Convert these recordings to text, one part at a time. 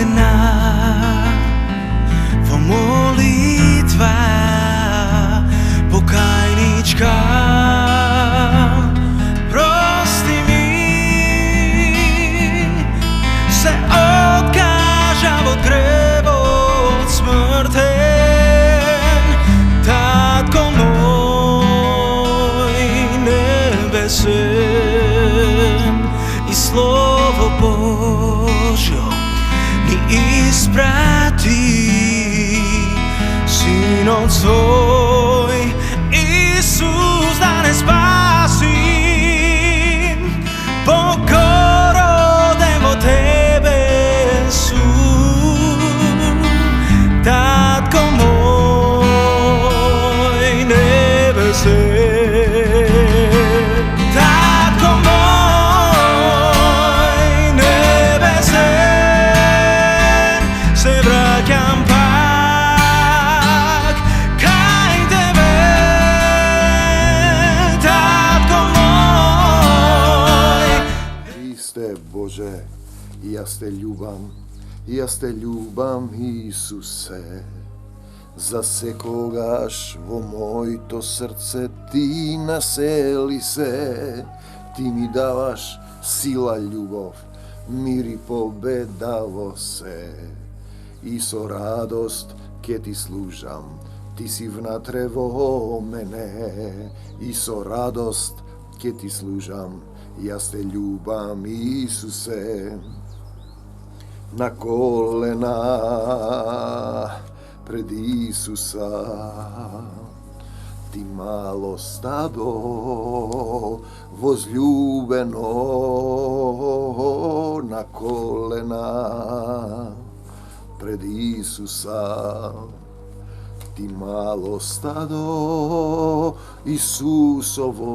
kolena, vo molitva pokajnička. Prosti mi, se odkážam od grevot smrten. Tatko môj nebesen i slovo Božjo mi isprati. Synom svoj Isus da ne spasim, pokorodem od tebe su. Tatko môj nebesen, Tatko môj nebesen, se vraťam pak kaj tebe. Tatko môj. Kriste Bože, ja te ljubam Isuse, zasekogaš vo mojto srce, ti naseli se, ti mi davaš sila, ljubov, mir i pobedavo se. Iso radost ke ti služam, ti si vnatre vo mene. Iso radost ke ti služam, ja te ljubam Isuse. Na kolena pred Isusa, ti malo stado возлюбено. Na kolena pred Isusa, ti malo stado Isusovo.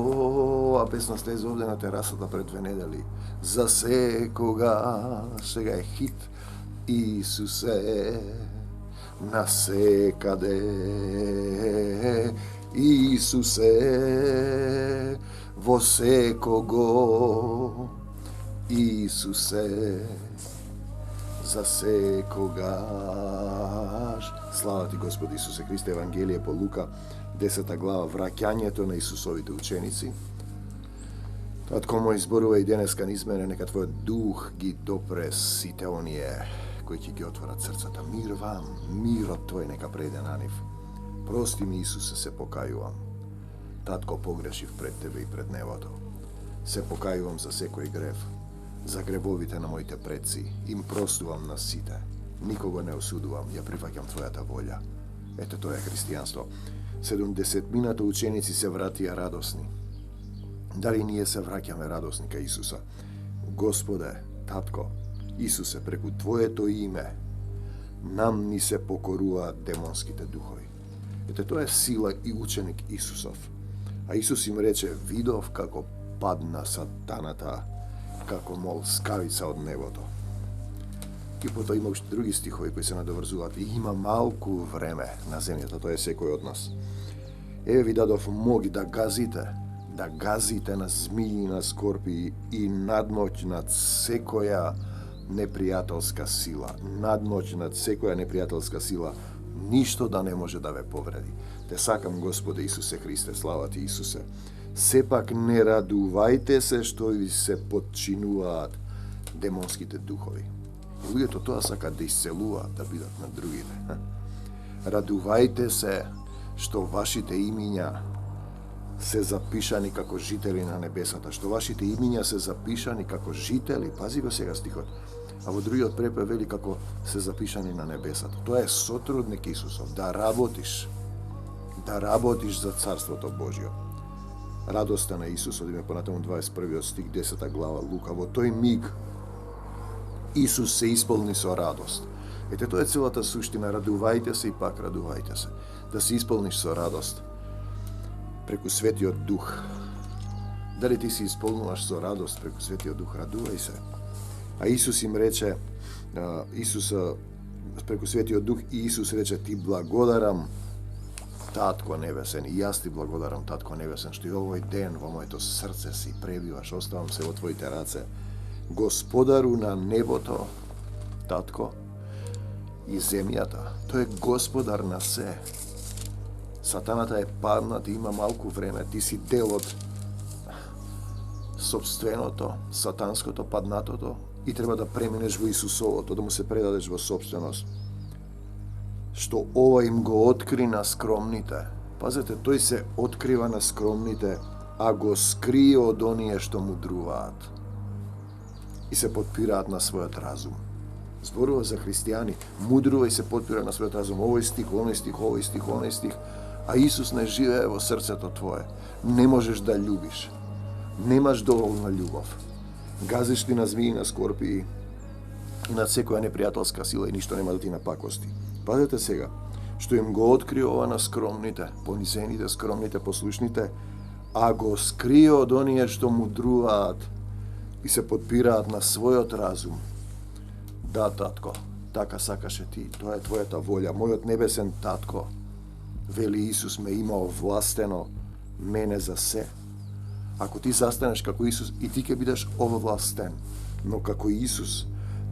A pesna steze ovdje na terasата pred 2 недели. Засекога, сега е хит. Исусе, насекаде. Исусе, во секого. Исусе, засекогаш. Слава ти, Господи Исусе Христе. Евангелие по Лука, 10 глава, враќањето на Исусовите ученици. Татко мој, зборува и денеска низ мене, нека Твојот дух ги допре сите оние кои ќе ги отворат срцата. Мир вам, мирот Твој нека преде на нив. Прости ми, Исусе, се покајувам. Татко, погрешив пред Тебе и пред небото. Се покајувам за секој грев, за гребовите на моите предци. Им простувам на сите. Никого не осудувам, ја прифаќам Твојата волја. Ето, тоа е христијанство. 70-мината ученици се вратија радосни. Дали ние се враќаме радосни кај Исуса? Господе, Татко, Исусе, преку Твоето име, нам ни се покоруваат демонските духови. Ете, тоа е сила и ученик Исусов. А Исус им рече, видов како падна сатаната, како мол скавица од небото. И потоа има уште други стихови кои се надоврзуваат. И има малку време на земјата, тоа е секој од нас. Еве ви дадов моги да газите на змии, на скорпии и надмоќ над секоја непријателска сила. Надмоќ над секоја непријателска сила. Ништо да не може да ве повреди. Те сакам, Господе Исусе Христе, слава ти, Исусе. Сепак не радувајте се што ви се подчинуваат демонските духови. И луѓето тоа сакат да исцелуваат, да бидат на другите. Радувајте се што вашите имиња се запишани како жители на небесата, што вашите имиња се запишани како жители, пази го сега стихот, а во другиот препев вели како се запишани на небесата. Тоа е сотрудник Исусов, да работиш за Царството Божјо. Радоста на Исус, одиме понатаму 21 стих, 10 глава Лука. Во тој миг Исус се исполни со радост. Ете, тоа е целата суштина, радувајте се и пак радувајте се. Да се исполниш со радост преку Светиот Дух. Дали ти се исполнуваш со радост преку Светиот Дух? Радувај се. А Исус им рече, преку Светиот Дух, и Исус рече, ти благодарам, Татко Небесен, и јас ти благодарам, Татко Небесен, што и овој ден во моето срце си пребиваш, оставам се во Твоите раце. Господару на небото, Татко, и земјата. Тој е господар на се. Сатаната е паднат и има малку време. Ти си дел од собственото, сатанското, паднатото и треба да преминеш во Исусовото, да му се предадеш во собственост. Што ова им го откри на скромните. Пазете, тој се открива на скромните, а го скрие од оние што мудруваат и се подпираат на својот разум. Зборува за христијани, мудрува и се подпира на својот разум. Овој стих, оној стих, овој стих, оној стих. А Исус не живее во срцето твое. Не можеш да љубиш. Немаш доволна љубов. Газиш ли на змии, на скорпии и на секоја непријателска сила и ништо нема да ти напакости. Пазете сега, што им го откри ова на скромните, понизените, скромните, послушните, а го скрие од оние што мудруваат и се подпираат на својот разум. Да, татко, така сакаше ти, тоа е твојата волја. Мојот небесен татко, вели Исус, ме има овластено мене за се. Ако ти застанеш како Исус, и ти ќе бидеш овластен. Но како Исус,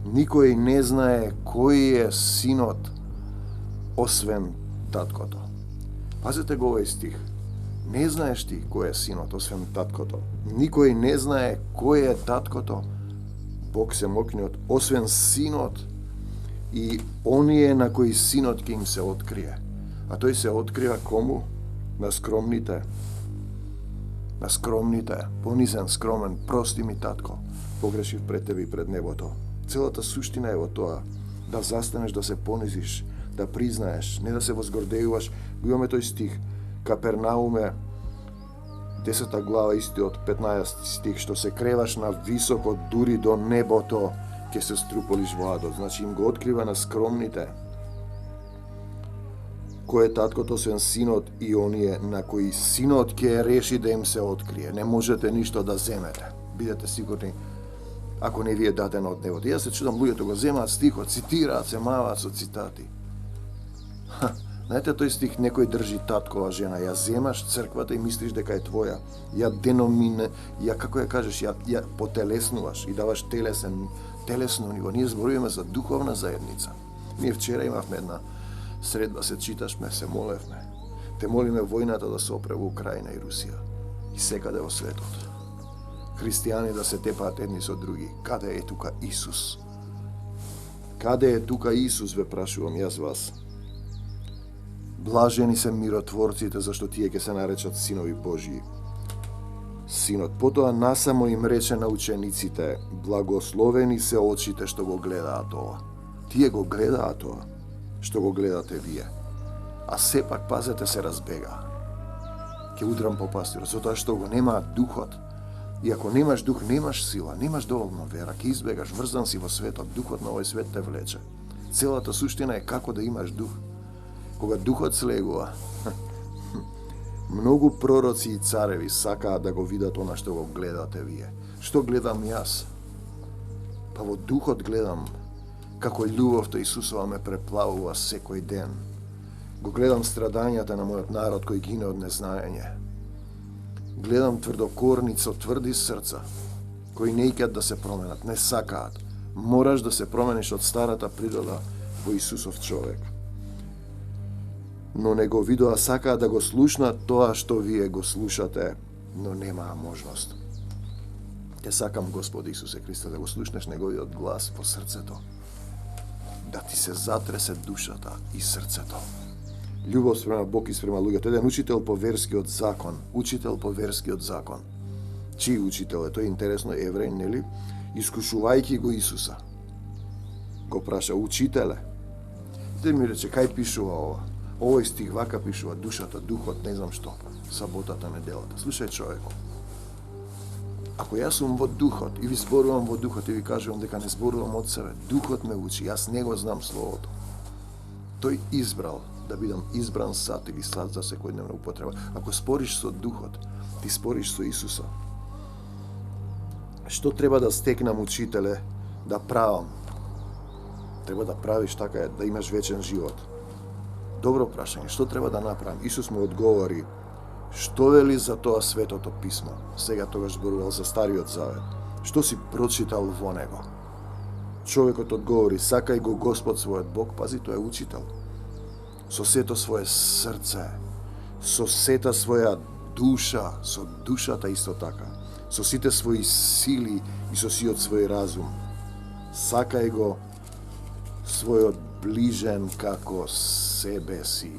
никој не знае кој е синот, освен таткото. Пазете го овој стих. Не знаеш ти кој е синот, освен таткото. Никој не знае кој е таткото, Бог Семокниот, освен синот и оние на кои синот ќе им се открие. А тој се открива кому? На скромните. На скромните. Понизен, скромен, прости ми татко. Погрешив пред тебе и пред небото. Целата суштина е во тоа. Да застанеш, да се понизиш, да признаеш, не да се возгордејуваш. Го имаме тој стих. Капернауме, 10 глава, истиот 15 стих, што се креваш на високо, дури до небото, ќе се струполиш во адот. Значи им го открива на скромните кој е таткото, освен синот и оние на кои синот ќе реши да им се открие. Не можете ништо да земете. Бидете сигурни, ако не ви е дадено од небото. Јас се чудам, луѓето го земаат стихот, цитираат се, маваат со цитати. Знаете, тој стих, некој држи таткова жена, ја земаш црквата и мислиш дека е твоја. Ја како ја кажеш, ја потелеснуваш и даваш телесно ниво. Ние зборуваме за духовна заедница. Ние вчера имавме една средба, се читашме, се молевме. Те молиме војната да се опре во Украина и Русија и секаде во светот. Христијани да се тепаат едни со други. Каде е тука Исус? Каде е тука Исус, ве прашувам јас вас. Блажени се миротворците, зашто тие ќе се наречат синови Божии. Синот потоа насамо им рече на учениците, благословени се очите што го гледаат ова. Тие го гледаат ова, што го гледате вие. А сепак, пазете, се разбега. Ќе удрам по пастирот, затоа што го нема духот. И ако немаш дух, немаш сила, немаш доволно вера, ќе избегаш, врзан си во светот, духот на овој свет те влече. Целата суштина е како да имаш дух. Кога духот слегува, многу пророци и цареви сакаат да го видат она што го гледате вие. Што гледам јас? Па во духот гледам како љубовта Исусова ме преплавува секој ден. Го гледам страдањата на мојот народ кој гине од незнаење. Гледам тврдокорни со тврди срца, кои не икат да се променат, не сакаат. Мораш да се промениш од старата природа во Исусов човек. Но не го видоа, сакаат да го слушнат тоа што вие го слушате, но немаа можност. Те сакам, Господи Исусе Христе, да го слушнеш неговиот глас во срцето, да ти се затресе душата и срцето. Љубов спрема Бог и спрема луѓето. Еден учител по верскиот закон. Учител по верскиот закон. Чиј учител е? Тој интересно евреј, нели? Искушувајќи го Исуса. Го праша, учителе. Те ми рече, кај пишува ова? Овој стих вака пишува, душата, духот, не знам што. Саботата, неделата. Слушај, човеко. Ако јас сум во духот и ви зборувам во духот и ви кажувам дека не зборувам од себе, духот ме учи, јас не го знам словото. Тој избрал да бидам избран сат или сат за секојдневна употреба. Ако спориш со духот, ти спориш со Исуса. Што треба да стекнам, учителе, да правам? Треба да правиш така, да имаш вечен живот. Добро прашање, што треба да направам? Исус му одговори, што вели за тоа Светото писмо? Сега тогаш зборувал за Стариот Завет. Што си прочитал во него? Човекот одговори, сакај го Господ својот Бог, пази, тој е учител. Со сето своje срце, со сета своја душа, со душата исто така, со сите своји сили и со сиот свој разум. Сакај го својот ближен како себе си.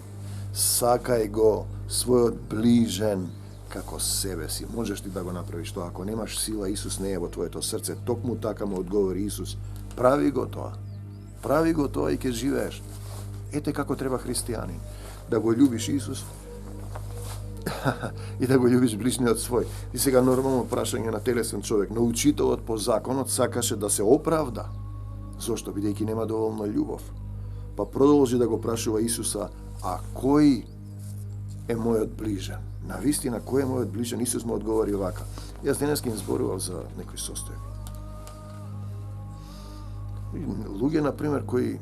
Сакај го својот ближен како себе си. Можеш ти да го направиш тоа. Ако немаш сила, Исус не е во твоето срце. Токму така му одговори Исус. Прави го тоа. Прави го тоа и ќе живееш. Ете како треба христијанин. Да го љубиш Исус и да го љубиш ближниот свој. И сега нормално прашање на телесен човек, но учителот по законот сакаше да се оправда. Зошто? Бидејќи нема доволно љубов. Па продолжи да го прашува Исуса, а кој е мојот ближен? Навистина, кој е мојот ближен? Исус му одговори вака. Јас денеска им зборував за некои состојби. Луѓе, например, кои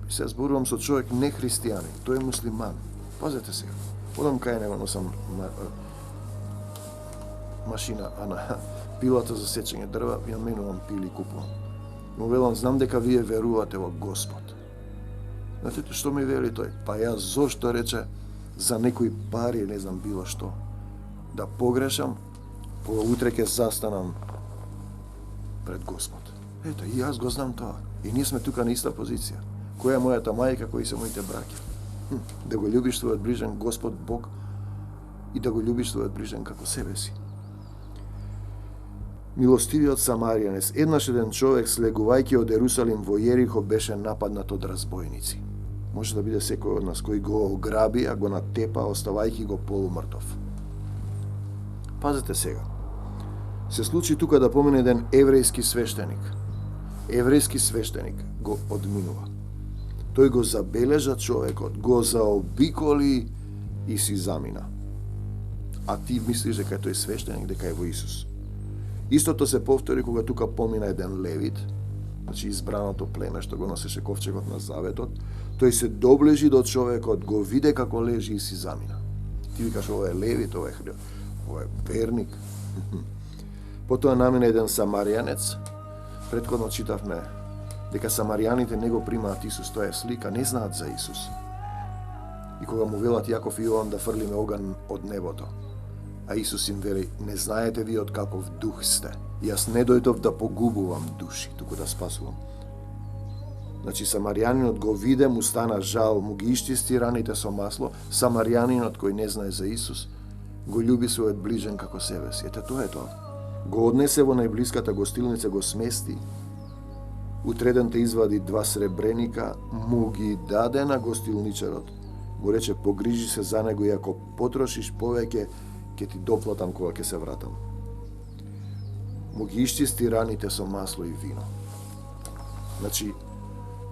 се зборувам со човек не христијанин, тој е муслиман. Пазете сега. Одам кај него, носам машина, пилата за сечење дрва, ја менувам пили купувам. Му велам, знам дека вие верувате во Господ. Знаете што ми вели тој? Па јас зошто рече за некои пари, не знам било што, да погрешам, по утре ќе застанам пред Господ. Ето, и јас го знам тоа. И ние сме тука на иста позиција. Која е мојата мајка, кои се моите браќа? Да го љубиш твојот ближен Господ Бог и да го љубиш твојот ближен како себе си. Милостивиот самаријанец, еднаш еден човек слегувајќи од Ерусалим во Јерихо беше нападнат од разбойници. Може да биде секој од нас кој го ограби, а го натепа, оставајќи го полумртов. Пазете сега. Се случи тука да помине еден еврејски свештеник. Еврејски свештеник го одминува. Тој го забележа човекот, го заобиколи и си замина. А ти мислиш дека тој свештеник, дека е во Исус. Истото се повтори кога тука помина еден левит, значи избраното племе што го носеше ковчегот на заветот, тој се доближи до човекот, го виде како лежи и си замина. Ти викаш, ова е левит, ова е верник. Потоа намина еден самаријанец. Претходно читавме дека самаријаните не го примаат Исус, тоа е слика, не знаат за Исус. И кога му велат Јаков и Јован да фрлиме оган од небото, а Исус им вели, не знаете ви од каков дух сте. Јас не дојдов да погубувам души, туку да спасувам. Значи, самаријанинот го виде, му стана жал, му ги исчисти раните со масло. Самаријанинот кој не знае за Исус, го љуби својот ближен како себе си. Ете, тоа е тоа. Го однесе во најблиската гостилница, го смести, утреден те извади 2 сребреника, му ги даде на гостилничарот. Му рече, погрижи се за него и ако потрошиш повеќе, ќе ти доплатам кога ќе се вратам. Му ги исчисти раните со масло и вино. Значи,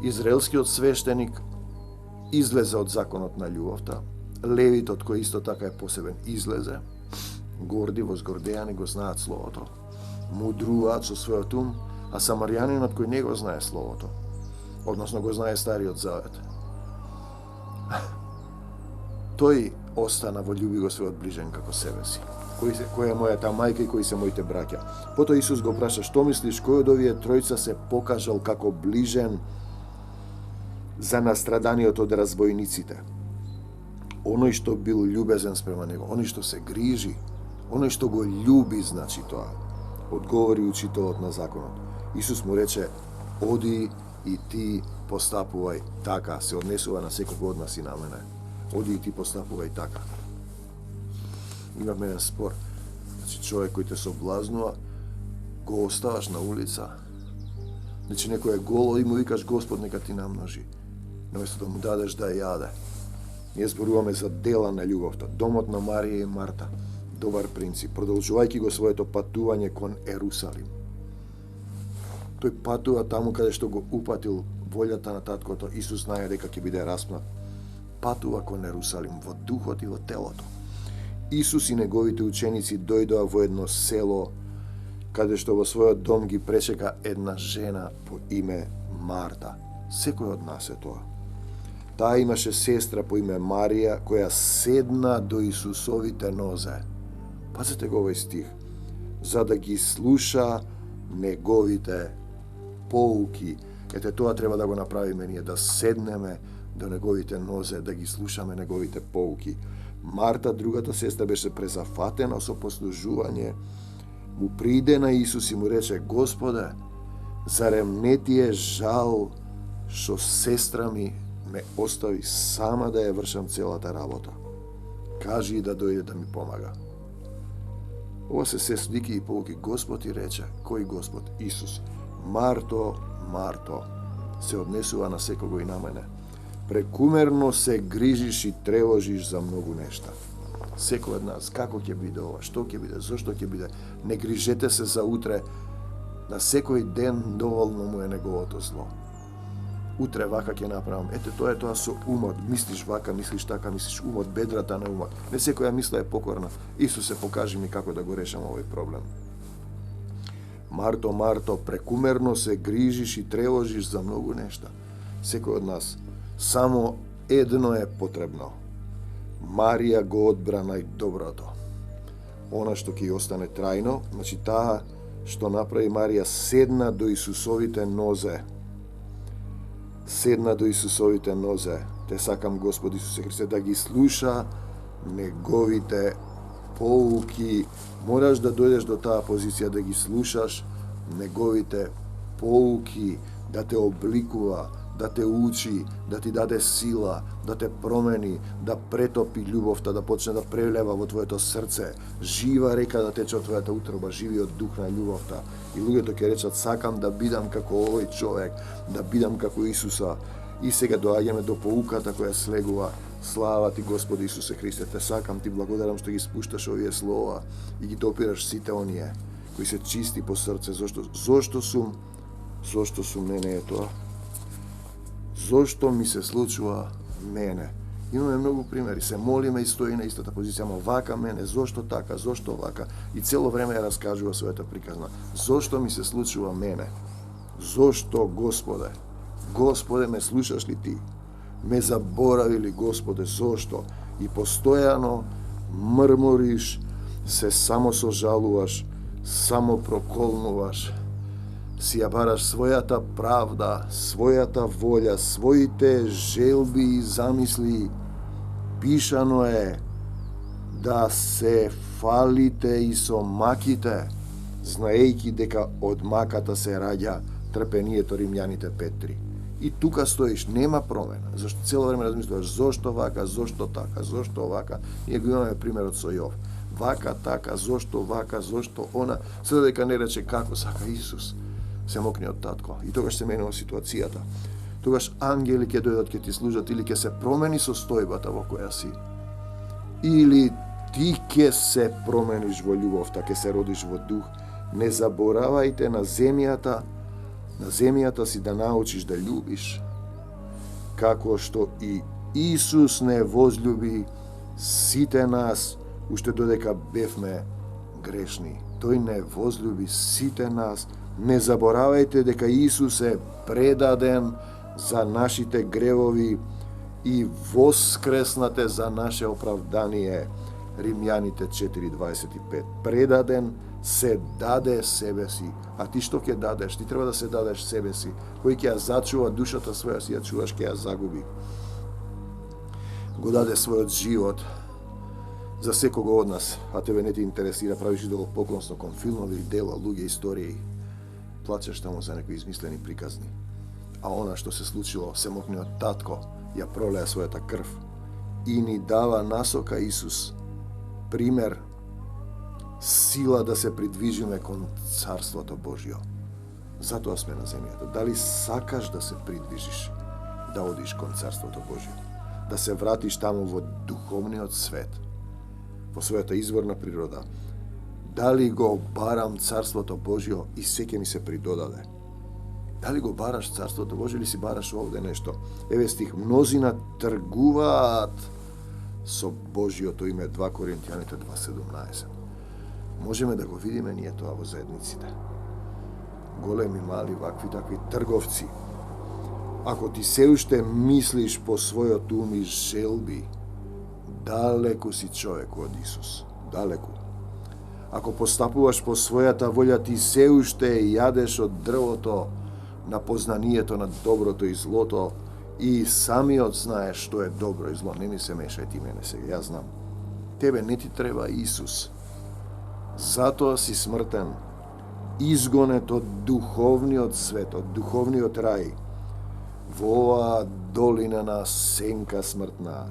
израелскиот свештеник излезе од законот на љубовта, левитот кој исто така е посебен излезе, горди, возгордејани го знаат Словото, мудруваат со својот ум, а самаријанинот кој не го знае Словото, односно го знае Стариот Завет, тој остана во љуби го својот ближен како себе си. Која е мојата мајка и кои се моите браќа. Потоа Исус го праша, што мислиш, кој од овие тројца се покажал како ближен за настраданиот од разбойниците? Оној што бил љубезен спрема него, оној што се грижи, оној што го љуби, значи тоа. Одговори учителот на законот. Исус му рече, оди и ти постапувај така, се однесува на секој од нас и на мене. Оди и ти постапувај така. Имавме еден спор. Значи, човек кој те соблазнува, го оставаш на улица. Значи, некој е голо и му викаш, Господ нека ти намножи. Наместо да му дадеш да јаде. Ние зборуваме за дела на љубовта. Домот на Марија и Марта. Добар принцип. Продолжувајќи го своето патување кон Ерусалим. Тој патува таму каде што го упатил волјата на таткото. Исус знае дека ќе биде распнат. Патува кон Ерусалим во духот и во телото. Исус и неговите ученици дојдоа во едно село каде што во својот дом ги пречека една жена по име Марта. Секој од нас е тоа. Таа имаше сестра по име Марија, која седна до Исусовите нозе. Пазете го овој стих. За да ги слуша неговите поуки. Ете, тоа треба да го направиме ние, да седнеме до неговите нозе, да ги слушаме неговите поуки. Марта, другата сестра, беше презафатена со послужување. Му приде на Исус и му рече: Господе, зарем не ти е жал што сестра ми ме остави сама да ја вршам целата работа? Кажи и да дојде да ми помага. Ова се се слики и поуки. Господ и рече. Кој Господ? Исус. Марто, Марто, се однесува на секого и на мене. Прекумерно се грижиш и тревожиш за многу нешта. Секој од нас, како ќе биде ова, што ќе биде, зошто ќе биде. Не грижете се за утре. На секој ден доволно му е неговото зло. Утре вака ќе направам. Ете, тоа е тоа со умот. Мислиш вака, мислиш така, мислиш умот, бедрата на умот. Не секоја мисла е покорна. Исусе, покажи ми како да го решам овој проблем. Марто, Марто, прекумерно се грижиш и тревожиш за многу нешта. Секој од нас. Само едно е потребно. Марија го одбра најдоброто. Она што ќе остане трајно, значи таа што направи Марија, седна до Исусовите нозе. Седна до Исусовите нозе. Те сакам, Господ Исусе Христе, да ги слуша неговите поуки. Мораш да дојдеш до таа позиција, да ги слушаш неговите поуки, да те обликува, да те учи, да ти даде сила, да те промени, да претопи љубовта, да почне да прелева во твоето срце. Жива река да тече од твојата утроба, живиот дух на љубовта. И луѓето ќе речат: сакам да бидам како овој човек, да бидам како Исуса. И сега доаѓаме до поуката која слегува. Слава ти, Господи Исусе Христе, те сакам, ти благодарам што ги спушташ овие слова и ги допираш сите оние кои се чисти по срце. Зошто сум мене е тоа? Зошто ми се случува мене? Имаме многу примери, се молиме и стои на истата позиција, ама вака мене, зошто така, зошто вака? И цело време ја раскажува својата приказна. Зошто ми се случува мене? Зошто, Господе? Господе, ме слушаш ли ти? Ме заборави ли, Господе, зошто? И постојано мрмориш, се само сожалуваш, само проколнуваш, си ја бараш својата правда, својата волја, своите желби и замисли. Пишано е да се фалите и со маките, знаејќи дека од маката се раѓа трпението, Римјаните 5:3. И тука стоиш, нема промена, зашто цело време размислуваш зошто вака, зошто така, зошто вака. Ние го имаме примерот со Јов. Вака, така, зошто вака, зошто она, се додека не рече како сака Исус. Се мокне од татко. И тогаш се менува ситуацијата. Тогаш ангели ќе дојдат, ќе ти служат, или ќе се промени состојбата во која си, или ти ќе се промениш во љубовта, ќе се родиш во дух. Не заборавајте на земјата си да научиш да љубиш, како што и Исус не возлюби сите нас, уште додека бевме грешни. Тој не возлюби сите нас. Не заборавајте дека Исус е предаден за нашите гревови и воскреснате за наше оправдание. Римјаните 4:25. Предаден, се даде себе си. А ти што ќе дадеш? Ти треба да се дадеш себе си. Кој ќе ја зачува душата своја, си ја чуваш, ќе ја загуби. Го даде својот живот за секого од нас, а тебе не те интересира, правиш идолопоклонство кон филмови, дела, луѓе, истории. Плачеш таму за некои измислени приказни. А она што се случило, семокниот татко ја пролеа својата крв и ни дава насока Исус, пример, сила да се придвижиме кон Царството Божјо. Затоа сме на земјата. Дали сакаш да се придвижиш, да одиш кон Царството Божјо, да се вратиш таму во духовниот свет, во својата изворна природа? Дали го барам Царството Божјо и се ќе ми се придодаде? Дали го бараш Царството Божјо или си бараш овде нешто? Еве стих: мнозина тргуваат со Божјото име, 2 Коринтијаните 2:17. Можеме да го видиме ние тоа во заедниците. Големи, мали, вакви, такви трговци. Ако ти се уште мислиш по својот ум и желби, далеку си човек од Исус. Далеку. Ако постапуваш по својата волја, ти се уште јадеш од дрвото на познанието на доброто и злото, и самиот знаеш што е добро и зло. Не ми се мешај ти мене сега, јас знам. Тебе не ти треба Исус. Затоа си смртен, изгонет од духовниот свет, од духовниот рај, во оваа долина на сенка смртна,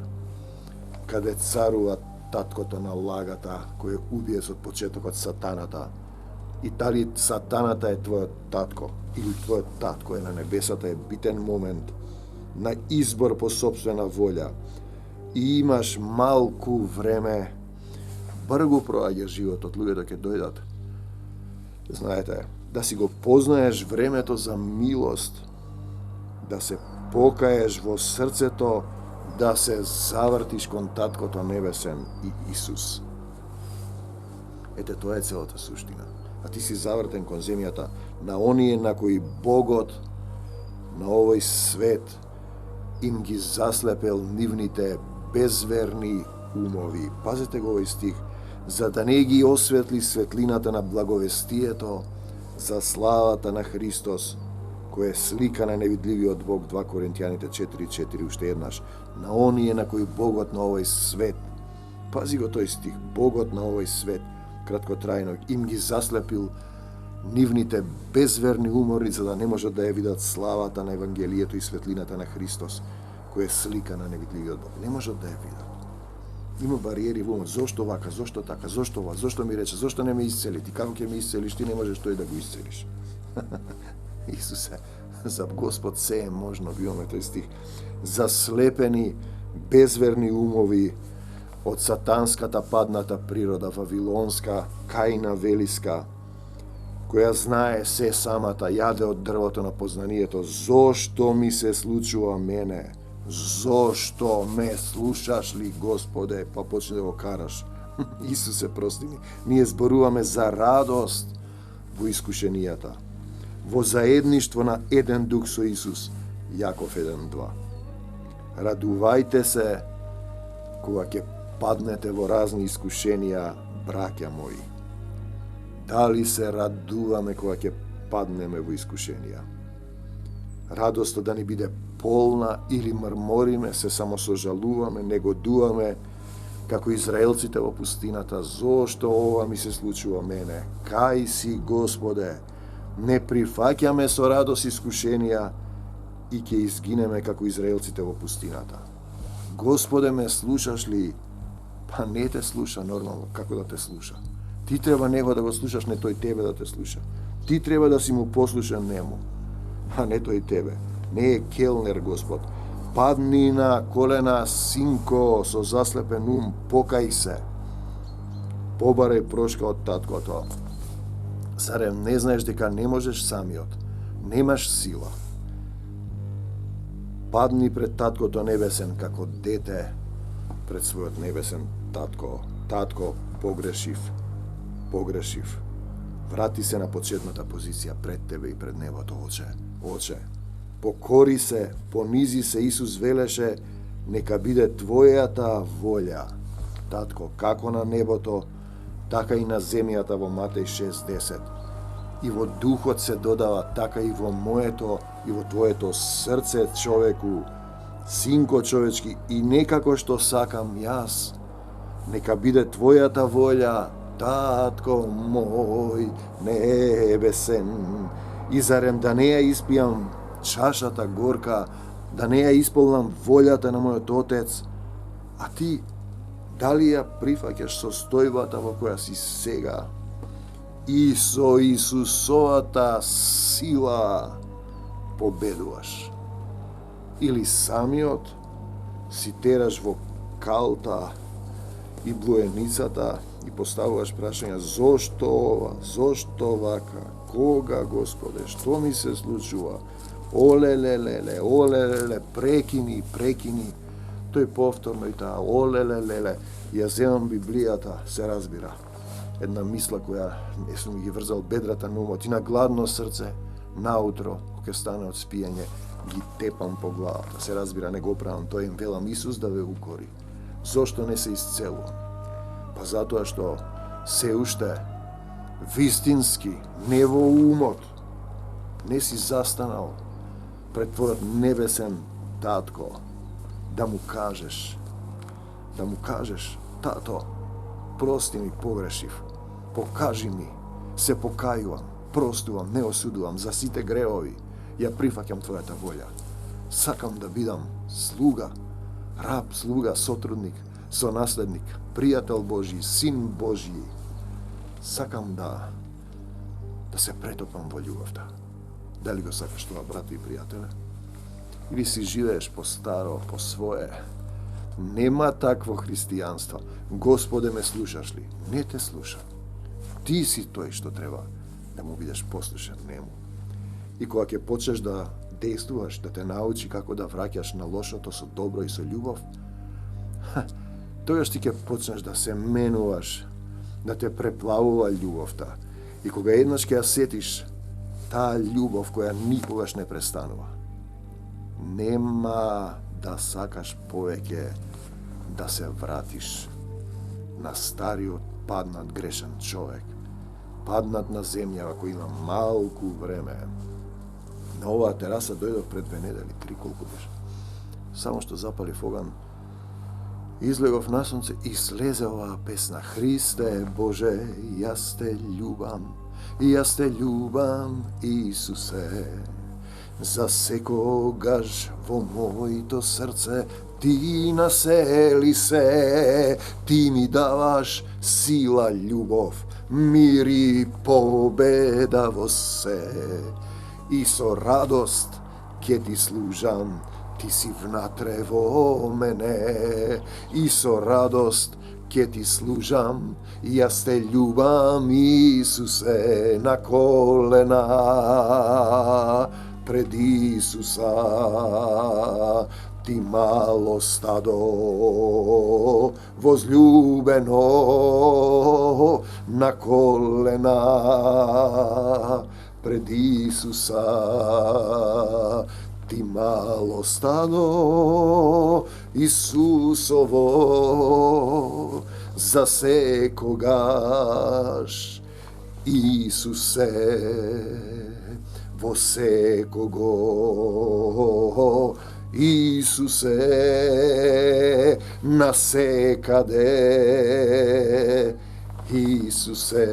каде царува таткото на лагата, кој е убиец од почетокот, сатаната. И дали сатаната е твојот татко или твојот татко е на небесата, е битен момент на избор по собствена волја. И имаш малку време, бргу проаѓа животот, луѓето ќе дојдат. Знаете, да си го познаеш времето за милост, да се покаеш во срцето, да се завртиш кон Таткото Небесен и Исус. Ете, тоа е целата суштина. А ти си завртен кон земјата, на оние на кои Богот на овој свет им ги заслепел нивните безверни умови. Пазете го овој стих, за да не ги осветли светлината на благовестието за славата на Христос, кој е слика на невидливиот Бог, 2 Коринтијаните 4:4, уште еднаш, на оние на кои Богот на овој свет, пази го тој стих, Богот на овој свет, краткотрајно, им ги заслепил нивните безверни умори, за да не можат да ја видат славата на Евангелието и светлината на Христос, кој е слика на невидливиот Бог. Не можат да ја видат. Има бариери во умот. Зошто вака, зошто така, зошто ова, зошто ми рече, зошто не ме исцели? Ти како ќе ме исцелиш? Ти не можеш тој да го исцелиш. Исусе, за Господ се е можно, имаме тој стих. Заслепени, безверни умови од сатанската падната природа, вавилонска, каина велиска, која знае се самата, јаде од дрвото на познанието. Зошто ми се случува мене? Зошто ме слушаш ли, Господе? Па почне да го караш. Исусе, прости ми. Ние зборуваме за радост во искушенијата, во заедништво на еден дух со Исус. Јаков 1:2. Радувајте се кога ќе паднете во разни искушенија, браќа мои. Дали се радуваме кога ќе паднеме во искушенија? Радоста да ни биде полна или мрмориме, се само сожалуваме, негодуваме, како израелците во пустината, зошто ова ми се случува мене? Кај си, Господе? Не прифаќаме со радост искушенија и ќе изгинеме како израелците во пустината. Господе, ме слушаш ли? Па не те слуша нормално, како да те слуша. Ти треба него да го слушаш, не тој тебе да те слуша. Ти треба да си му послушен нему, а не тој тебе. Не е келнер Господ. Падни на колена, синко, со заслепен ум, покај се. Побарај прошка од таткото. Зарем не знаеш дека не можеш самиот? Немаш сила. Падни пред Таткото Небесен како дете пред својот небесен татко. Татко, погрешив. Врати се на почетната позиција пред тебе и пред небото, Оче. Покори се, понизи се, Исус велеше, нека биде твојата волја, Татко, како на небото, така и на земјата во Матеј 6:10. И во духот се додава, така и во моето и во твоето срце, човеку, синко човечки, и некако што сакам јас, нека биде твојата волја, Татко мој небесен. И зарем да не ја испијам чашата горка, да не ја исполнам волјата на мојот Отец, а ти дали ја прифаќаш состојбата во која си сега и со Исусовата сила победуваш? Или самиот си тераш во калта и блуеницата и поставуваш прашања, зошто ова, зошто вака, кога, Господе, што ми се случува? Олелеле, прекини. Тој повторно и таа, олелеле, ја земам Библијата, се разбира. Една мисла која не сум ги врзал бедрата на умот и на гладно срце, наутро, кога стане од спијање, ги тепам по главата. Се разбира, не го правам, тоа им велам Исус да ве укори. Зошто не се исцелувам? Па затоа што се уште вистински, не во умот, Не си застанал пред твојот небесен татко да му кажеш, тато, прости ми, погрешив, покажи ми, се покајувам, простувам, не осудувам за сите греови, ја прифаќам твојата волја. Сакам да бидам слуга, раб, слуга, сотрудник, сонаследник, пријател Божи, син Божи. Сакам да се претопам во љубовта. Дали го сакаш тоа, брати и пријателе? Или си живееш по старо, по свое? Нема такво христијанство. Господе, ме слушаш ли? Не те слушам. Ти си тој што треба да му бидеш послушен нему. И кога ќе почнеш да действуваш, да те научи како да враќаш на лошото со добро и со љубов, тогаш ти ќе почнеш да се менуваш, да те преплавува љубовта. И кога еднаш ќе ја сетиш таа љубов која никогаш не престанува, нема да сакаш повеќе да се вратиш на стариот паднат грешен човек, паднат на земја ако има малку време. На оваа тераса дојдов пред 2 недели, 3 колку беше. Само што запалив оган, излегов на сонце и слезе оваа песна: Христе Боже, јас те љубам, Исусе. За секогаш во моето срце ти насели се, ти ми даваш сила, љубов, мир и победа во се. И со радост ќе ти служам, ти си внатре во мене. И со радост ќе ти служам, јас те љубам, Исусе, на колена пред Исуса. Ти мало стадо, возлюбено, на колена пред Исуса. Ти мало стадо Исусово, за секогаш, Исусе, во секого, Исусе, насекаде, Исусе,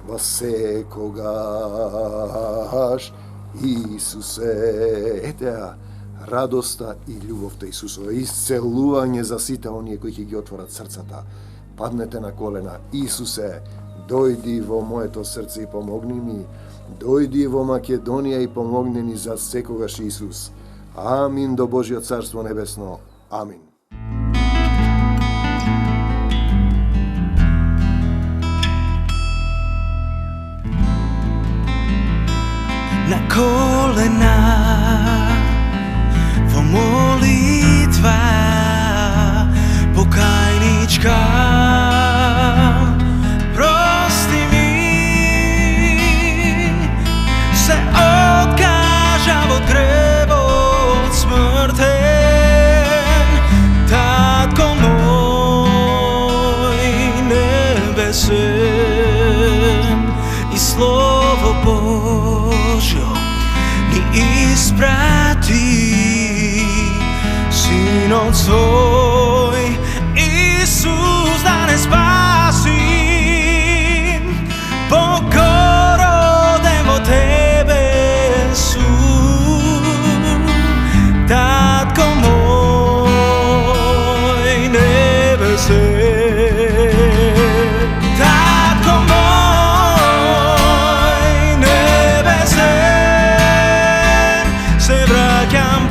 во секогаш, Исусе. Ете радоста и љубовта Исусова, исцелување за сите оние кои ќе ги отворат срцата. Паднете на колена: Исусе, дојди во моето срце и помогни ми. Дојди во Македонија и помогни ни за секогаш, Исус. Амин, до Божиот царство небесно. Амин. Na kolena во молитва покајничка, прости ми, се откажав од гревот смртен. Татко мој небесен, и Слово Божјо ни испрати, Синот свој Исус да не спаси. Богороден во тебе су, Татко мој небесен. Татко мој небесен, се враќам